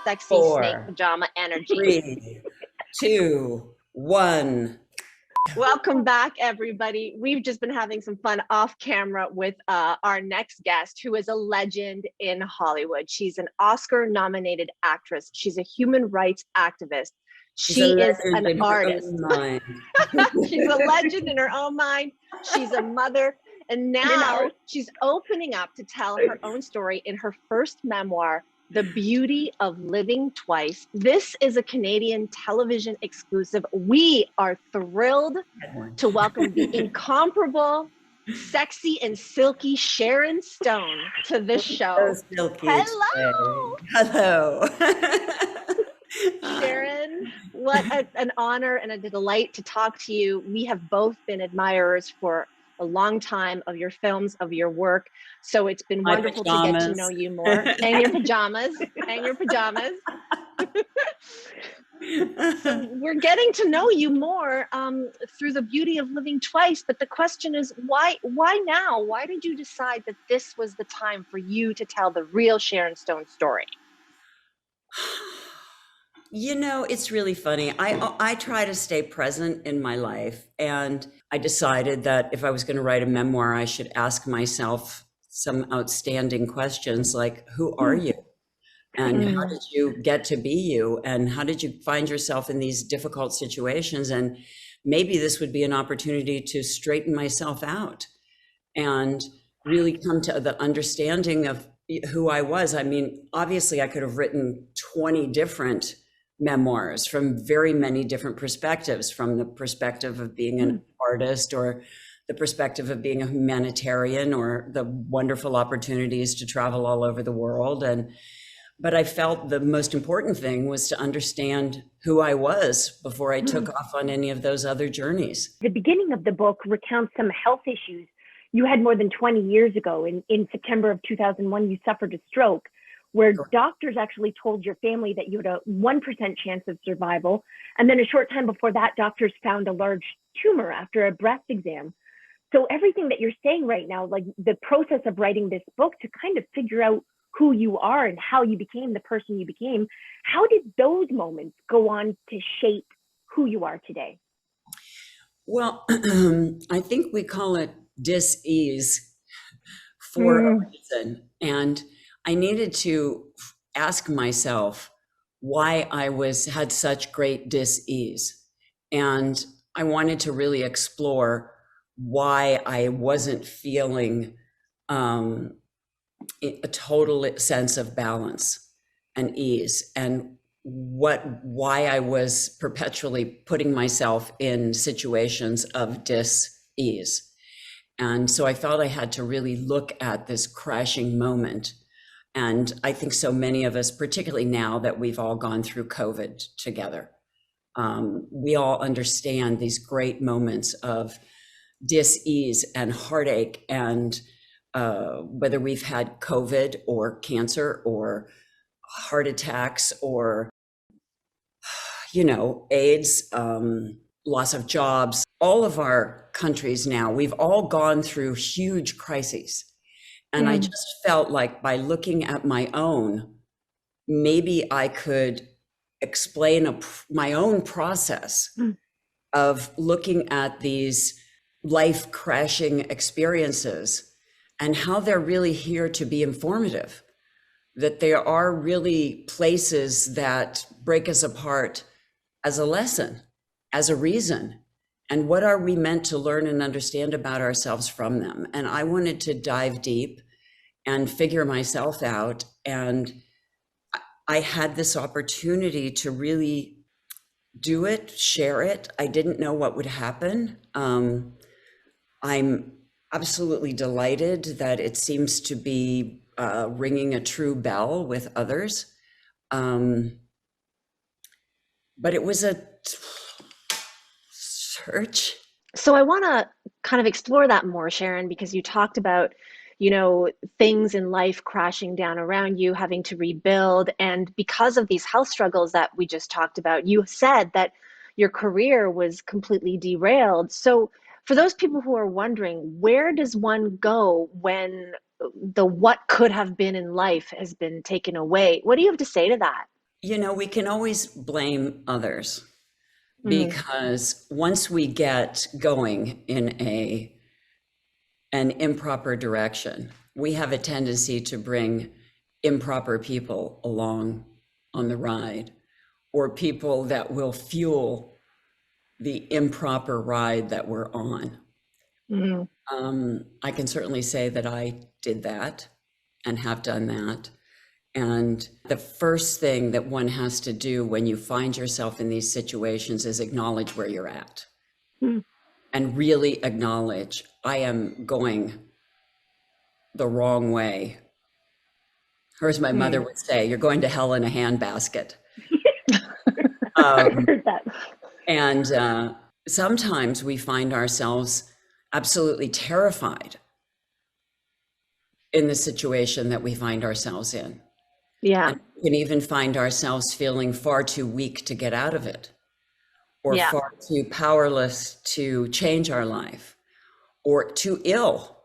sexy snake Four, pajama energy. 3, 2, 1. Welcome back, everybody. We've just been having some fun off camera with our next guest, who is a legend in Hollywood. She's an Oscar-nominated actress. She's a human rights activist. She is an artist. She's a legend in her own mind. She's a mother. And now she's opening up to tell her own story in her first memoir, The Beauty of Living Twice. This is a Canadian television exclusive. We are thrilled to welcome the incomparable, sexy, and silky Sharon Stone to this show. Hello. Hello. Sharon, what an honor and a delight to talk to you. We have both been admirers for a long time of your films, of your work. So it's been wonderful to get to know you more. And your pajamas. So we're getting to know you more through The Beauty of Living Twice. But the question is, why now? Why did you decide that this was the time for you to tell the real Sharon Stone story? You know, it's really funny. I try to stay present in my life, and I decided that if I was going to write a memoir, I should ask myself some outstanding questions like, who are you? And how did you get to be you? And how did you find yourself in these difficult situations? And maybe this would be an opportunity to straighten myself out and really come to the understanding of who I was. I mean, obviously I could have written 20 different memoirs from very many different perspectives, from the perspective of being an artist, or the perspective of being a humanitarian, or the wonderful opportunities to travel all over the world. But I felt the most important thing was to understand who I was before I took off on any of those other journeys. The beginning of the book recounts some health issues you had more than 20 years ago. In September of 2001, you suffered a stroke, where doctors actually told your family that you had a 1% chance of survival. And then a short time before that, doctors found a large tumor after a breast exam. So everything that you're saying right now, like the process of writing this book to kind of figure out who you are and how you became the person you became, how did those moments go on to shape who you are today? Well, I think we call it dis-ease for a reason. And I needed to ask myself why I had such great dis-ease. And I wanted to really explore why I wasn't feeling a total sense of balance and ease, and why I was perpetually putting myself in situations of dis-ease. And so I felt I had to really look at this crashing moment. And I think so many of us, particularly now that we've all gone through COVID together, we all understand these great moments of dis-ease and heartache, and whether we've had COVID or cancer or heart attacks or, AIDS, loss of jobs, all of our countries now, we've all gone through huge crises. And I just felt like by looking at my own, maybe I could explain my own process of looking at these life crashing experiences and how they're really here to be informative, that there are really places that break us apart as a lesson, as a reason. And what are we meant to learn and understand about ourselves from them? And I wanted to dive deep and figure myself out. And I had this opportunity to really do it, share it. I didn't know what would happen. I'm absolutely delighted that it seems to be ringing a true bell with others. But it was a search. So I want to kind of explore that more, Sharon, because you talked about, things in life crashing down around you, having to rebuild. And because of these health struggles that we just talked about, you said that your career was completely derailed. So for those people who are wondering, where does one go when the what could have been in life has been taken away? What do you have to say to that? we can always blame others, because once we get going in an improper direction, we have a tendency to bring improper people along on the ride, or people that will fuel the improper ride that we're on. I can certainly say that I did that and have done that. And the first thing that one has to do when you find yourself in these situations is acknowledge where you're at, and really acknowledge, I am going the wrong way. Or as my mother would say, you're going to hell in a handbasket. I heard that. And sometimes we find ourselves absolutely terrified in the situation that we find ourselves in. Yeah. And we can even find ourselves feeling far too weak to get out of it, or far too powerless to change our life, or too ill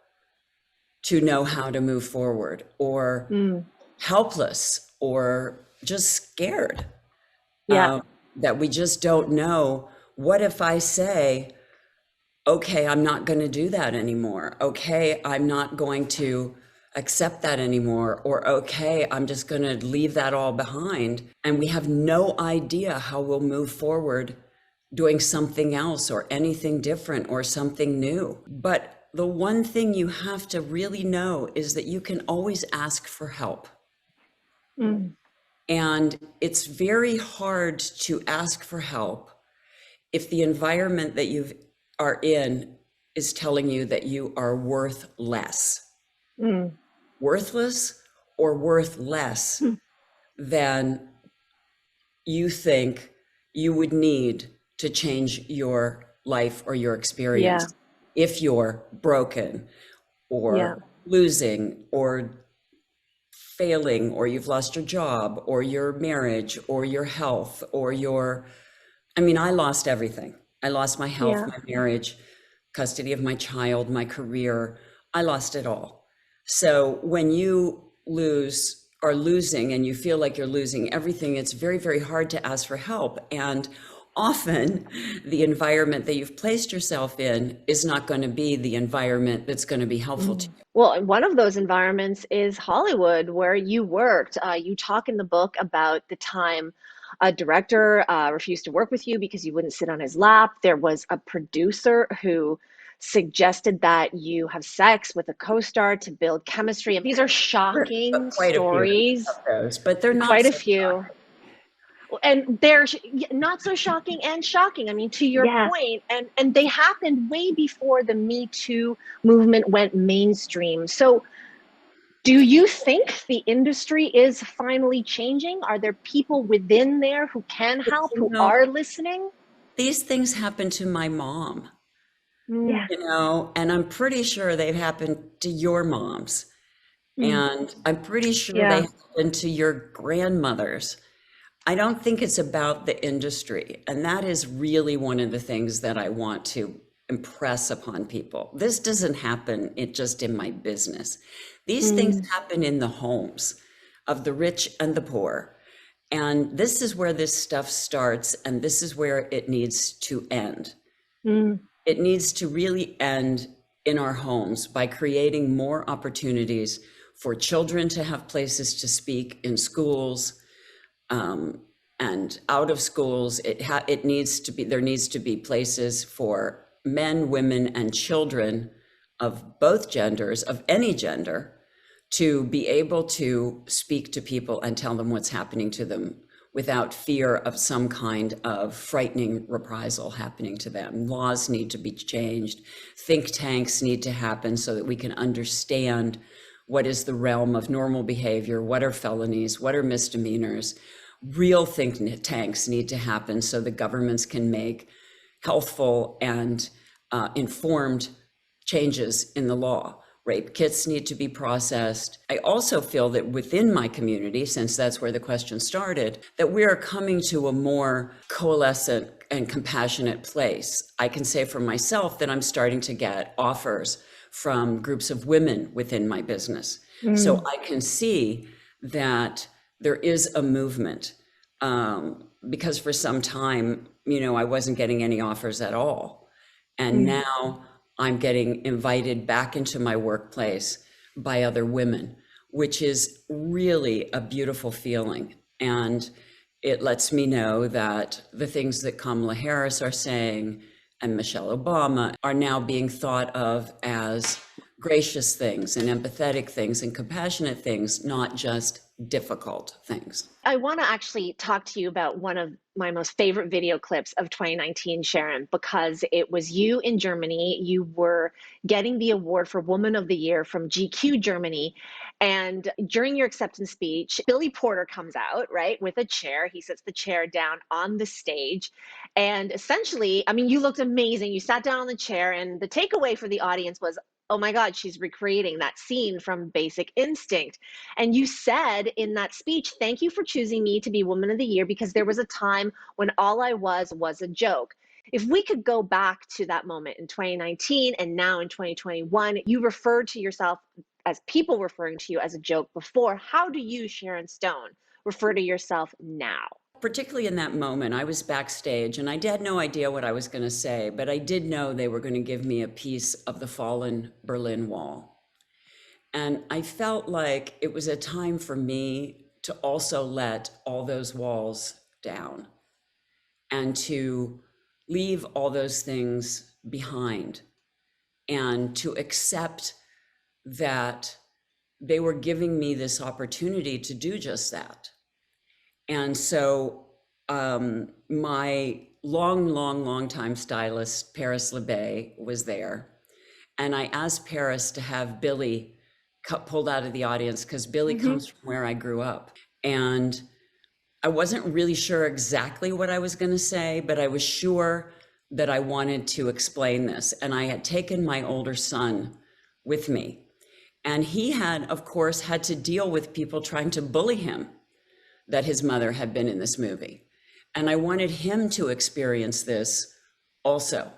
to know how to move forward, or helpless, or just scared. That we just don't know. What if I say, okay, I'm not going to do that anymore. Okay, I'm not going to accept that anymore. Or okay, I'm just going to leave that all behind. And we have no idea how we'll move forward doing something else or anything different or something new. But the one thing you have to really know is that you can always ask for help. And it's very hard to ask for help if the environment that you are in is telling you that you are worth less. Worthless or worth less than you think you would need to change your life or your experience if you're broken or losing or failing, or you've lost your job or your marriage or your health or I lost everything. I lost my health, my marriage, custody of my child, my career. I lost it all. So when you are losing and you feel like you're losing everything, it's very, very hard to ask for help. And often the environment that you've placed yourself in is not going to be the environment that's going to be helpful to you. Well, one of those environments is Hollywood, where you worked. You talk in the book about the time a director refused to work with you because you wouldn't sit on his lap. There was a producer who suggested that you have sex with a co-star to build chemistry. And these are shocking stories. But they're not quite a few. And they're not so shocking and shocking. I mean, to your point, and they happened way before the Me Too movement went mainstream. So do you think the industry is finally changing? Are there people within there who can help, who are listening? These things happened to my mom, and I'm pretty sure they've happened to your moms. And I'm pretty sure they happened to your grandmothers. I don't think it's about the industry. And that is really one of the things that I want to impress upon people. This doesn't happen just in my business. These things happen in the homes of the rich and the poor. And this is where this stuff starts, and this is where it needs to end. It needs to really end in our homes by creating more opportunities for children to have places to speak in schools, and out of schools. There needs to be places for men, women, and children of both genders, of any gender, to be able to speak to people and tell them what's happening to them without fear of some kind of frightening reprisal happening to them. Laws need to be changed. Think tanks need to happen so that we can understand what is the realm of normal behavior, what are felonies, what are misdemeanors. Real think tanks need to happen so the governments can make healthful and informed changes in the law. Rape kits need to be processed. I also feel that within my community, since that's where the question started, that we are coming to a more coalescent and compassionate place. I can say for myself that I'm starting to get offers from groups of women within my business. So I can see that there is a movement because for some time, I wasn't getting any offers at all. And now I'm getting invited back into my workplace by other women, which is really a beautiful feeling. And it lets me know that the things that Kamala Harris are saying and Michelle Obama are now being thought of as gracious things and empathetic things and compassionate things, not just difficult things. I want to actually talk to you about one of my most favorite video clips of 2019, Sharon, because it was you in Germany. You were getting the award for Woman of the Year from GQ Germany. And during your acceptance speech, Billy Porter comes out, right, with a chair. He sits the chair down on the stage. And essentially, I mean, you looked amazing. You sat down on the chair, and the takeaway for the audience was, oh my God, she's recreating that scene from Basic Instinct. And you said in that speech, thank you for choosing me to be Woman of the Year because there was a time when all I was a joke. If we could go back to that moment in 2019 and now in 2021, you referred to yourself as people referring to you as a joke before. How do you, Sharon Stone, refer to yourself now? Particularly in that moment, I was backstage and I had no idea what I was going to say, but I did know they were going to give me a piece of the fallen Berlin Wall. And I felt like it was a time for me to also let all those walls down and to leave all those things behind and to accept that they were giving me this opportunity to do just that. And so my long time stylist, Paris LeBay, was there. And I asked Paris to have Billy pulled out of the audience because Billy comes from where I grew up. And I wasn't really sure exactly what I was going to say, but I was sure that I wanted to explain this. And I had taken my older son with me. And he had, of course, had to deal with people trying to bully him that his mother had been in this movie. And I wanted him to experience this also.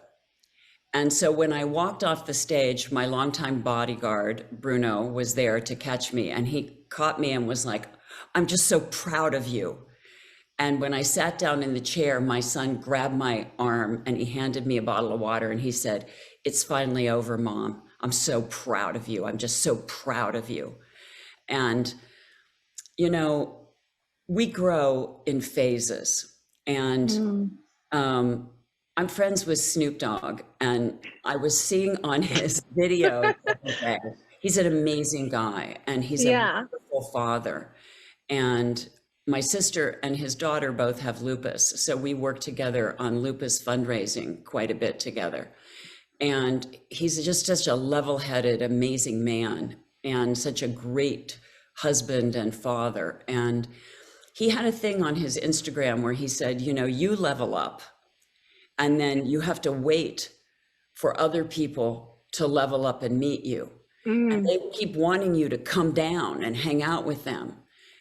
And so when I walked off the stage, my longtime bodyguard, Bruno, was there to catch me. And he caught me and was like, I'm just so proud of you. And when I sat down in the chair, my son grabbed my arm and he handed me a bottle of water. And he said, it's finally over, Mom. I'm so proud of you. I'm just so proud of you. And, we grow in phases. And I'm friends with Snoop Dogg, and I was seeing on his video, he's an amazing guy, and he's a wonderful father. And my sister and his daughter both have lupus, so we work together on lupus fundraising quite a bit together. And he's just such a level-headed, amazing man, and such a great husband and father. And he had a thing on his Instagram where he said, you level up, and then you have to wait for other people to level up and meet you. And they keep wanting you to come down and hang out with them.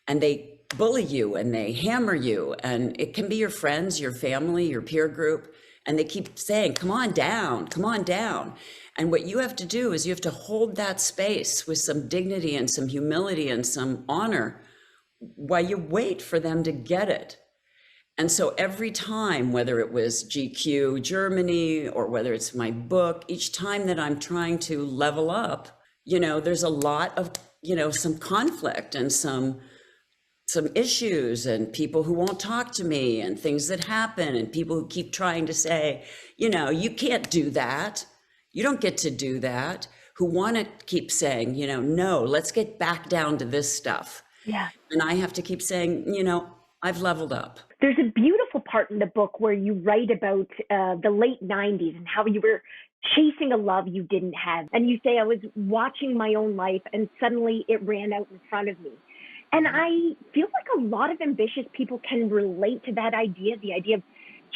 And they bully you and they hammer you. And it can be your friends, your family, your peer group. And they keep saying, come on down, come on down. And what you have to do is you have to hold that space with some dignity and some humility and some honor while you wait for them to get it. And so every time, whether it was GQ Germany or whether it's my book, each time that I'm trying to level up, there's a lot of, some conflict and some issues and people who won't talk to me and things that happen and people who keep trying to say, you can't do that. You don't get to do that. Who want to keep saying, no, let's get back down to this stuff. Yeah. And I have to keep saying, I've leveled up. There's a beautiful part in the book where you write about the late 90s and how you were chasing a love you didn't have. And you say, I was watching my own life and suddenly it ran out in front of me. And I feel like a lot of ambitious people can relate to that idea, the idea of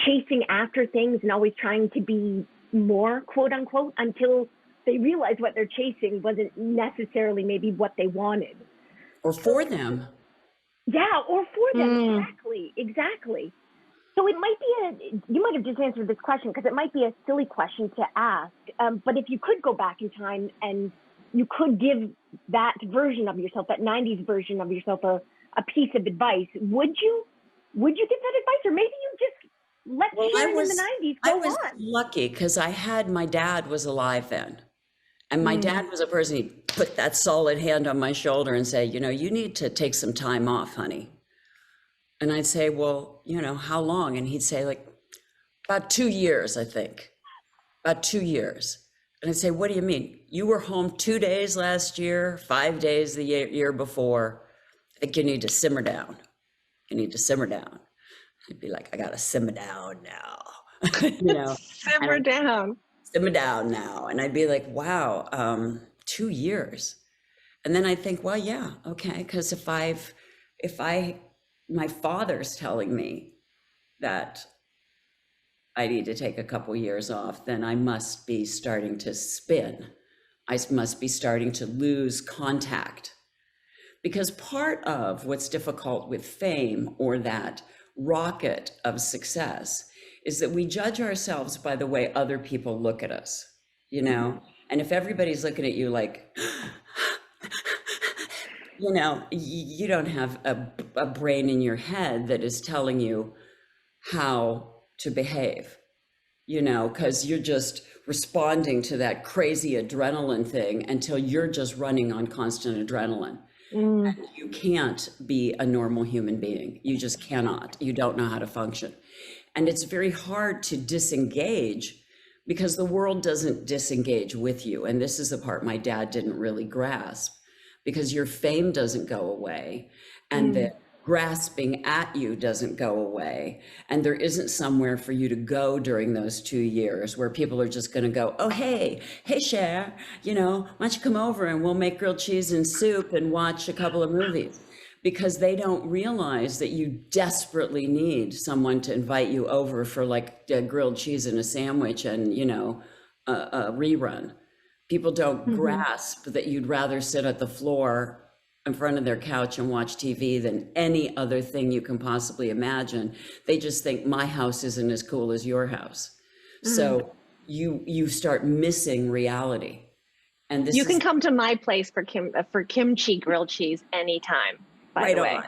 chasing after things and always trying to be more, quote unquote, until they realize what they're chasing wasn't necessarily maybe what they wanted. Or for them. Yeah, or for them. Exactly. So it might be you might have just answered this question because it might be a silly question to ask. But if you could go back in time and you could give that version of yourself, that 90s version of yourself, a piece of advice, would you? would you give that advice, or maybe you just let Sharon in the 90s go I was on? lucky because my dad was alive then. And my dad was a person, he'd put that solid hand on my shoulder and say, you know, you need to take some time off, honey. And I'd say, well, you know, how long? And he'd say, like, about 2 years, I think. About 2 years. And I'd say, what do you mean? You were home 2 days last year, 5 days the year before. I think you need to simmer down. You need to simmer down. He'd be like, I gotta simmer down now. You know, Simmer down. Simmer down now. And I'd be like, wow, 2 years. And then I think, well, yeah, okay. Because my father's telling me that I need to take a couple years off, then I must be starting to spin. I must be starting to lose contact. Because part of what's difficult with fame or that rocket of success is that we judge ourselves by the way other people look at us, you know? And if everybody's looking at you like, you know, you don't have a brain in your head that is telling you how to behave, you know, because you're just responding to that crazy adrenaline thing until you're just running on constant adrenaline. And you can't be a normal human being. You just cannot. You don't know how to function. And it's very hard to disengage because the world doesn't disengage with you. And this is the part my dad didn't really grasp, because your fame doesn't go away and the grasping at you doesn't go away. And there isn't somewhere for you to go during those 2 years where people are just going to go, oh, hey, Cher, you know, why don't you come over and we'll make grilled cheese and soup and watch a couple of movies? Because they don't realize that you desperately need someone to invite you over for like a grilled cheese and a sandwich and, you know, a rerun. People don't grasp that you'd rather sit at the floor in front of their couch and watch TV than any other thing you can possibly imagine. They just think my house isn't as cool as your house. So you start missing reality. And You can come to my place for kimchi grilled cheese anytime, by the way.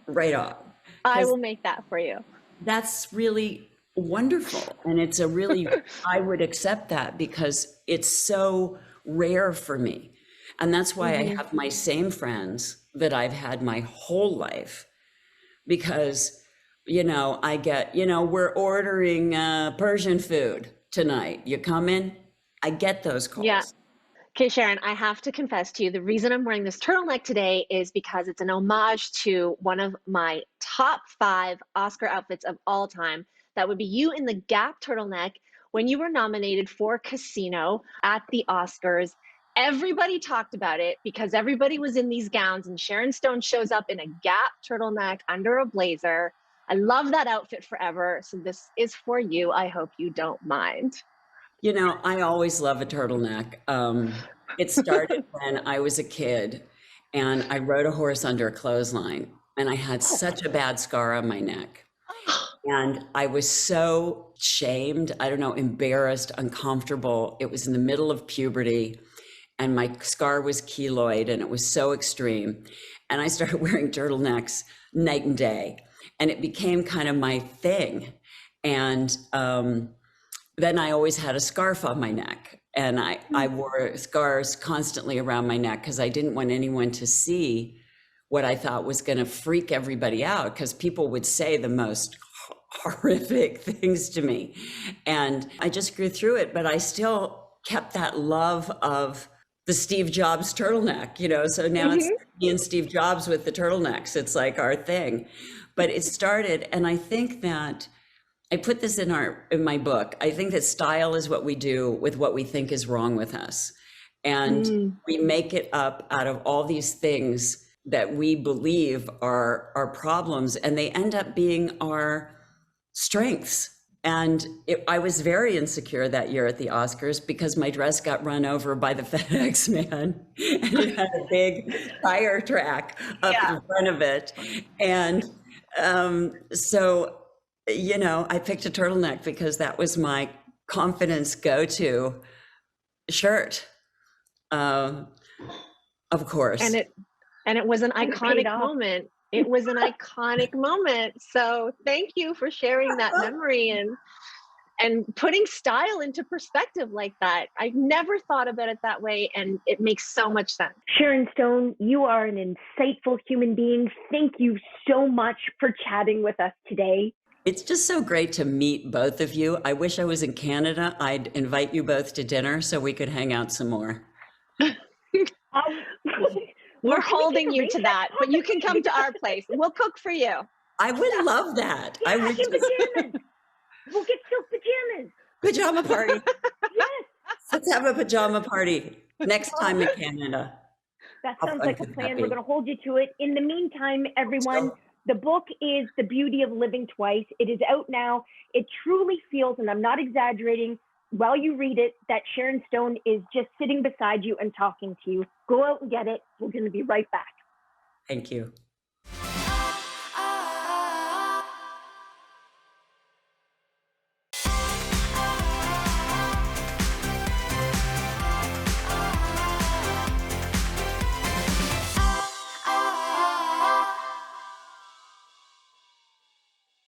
Right on. I will make that for you. That's really wonderful. And it's a really, I would accept that because it's so rare for me. And that's why I have my same friends that I've had my whole life, because, you know, I get, you know, we're ordering Persian food tonight. You coming? I get those calls. Yeah. Okay, Sharon, I have to confess to you, the reason I'm wearing this turtleneck today is because it's an homage to one of my top 5 Oscar outfits of all time. That would be you in the Gap turtleneck when you were nominated for Casino at the Oscars. Everybody talked about it because everybody was in these gowns, and Sharon Stone shows up in a Gap turtleneck under a blazer. I love that outfit forever. So this is for you. I hope you don't mind. You know, I always love a turtleneck. It started when I was a kid and I rode a horse under a clothesline, and I had such a bad scar on my neck. And I was so shamed, I don't know, embarrassed, uncomfortable. It was in the middle of puberty and my scar was keloid and it was so extreme. And I started wearing turtlenecks night and day, and it became kind of my thing. And then I always had a scarf on my neck, and I wore scarves constantly around my neck because I didn't want anyone to see what I thought was going to freak everybody out, because people would say the most horrific things to me. And I just grew through it, but I still kept that love of the Steve Jobs turtleneck, you know, so now it's me and Steve Jobs with the turtlenecks. It's like our thing. But it started, and I think that I put this in my book. I think that style is what we do with what we think is wrong with us. And we make it up out of all these things that we believe are our problems, and they end up being our strengths. And I was very insecure that year at the Oscars because my dress got run over by the FedEx man, and it had a big tire track up the front of it. And so, you know, I picked a turtleneck because that was my confidence go-to shirt, of course. And it was an iconic moment It was an iconic moment. So thank you for sharing that memory and putting style into perspective like that. I've never thought about it that way, and it makes so much sense. Sharon Stone, you are an insightful human being. Thank you so much for chatting with us today. It's just so great to meet both of you. I wish I was in Canada. I'd invite you both to dinner so we could hang out some more. We're holding you to that, but you can come to our place. We'll cook for you. I would love that. Yeah, I would in pajamas. We'll get silk pajamas. pajama party. Yes. Let's have a pajama party next time in Canada. That How sounds fun like a could plan. that We're be? going to hold you to it. In the meantime, everyone, So- the book is The Beauty of Living Twice. It is out now. It truly feels, and I'm not exaggerating, while you read it, that Sharon Stone is just sitting beside you and talking to you. Go out and get it. We're going to be right back. Thank you.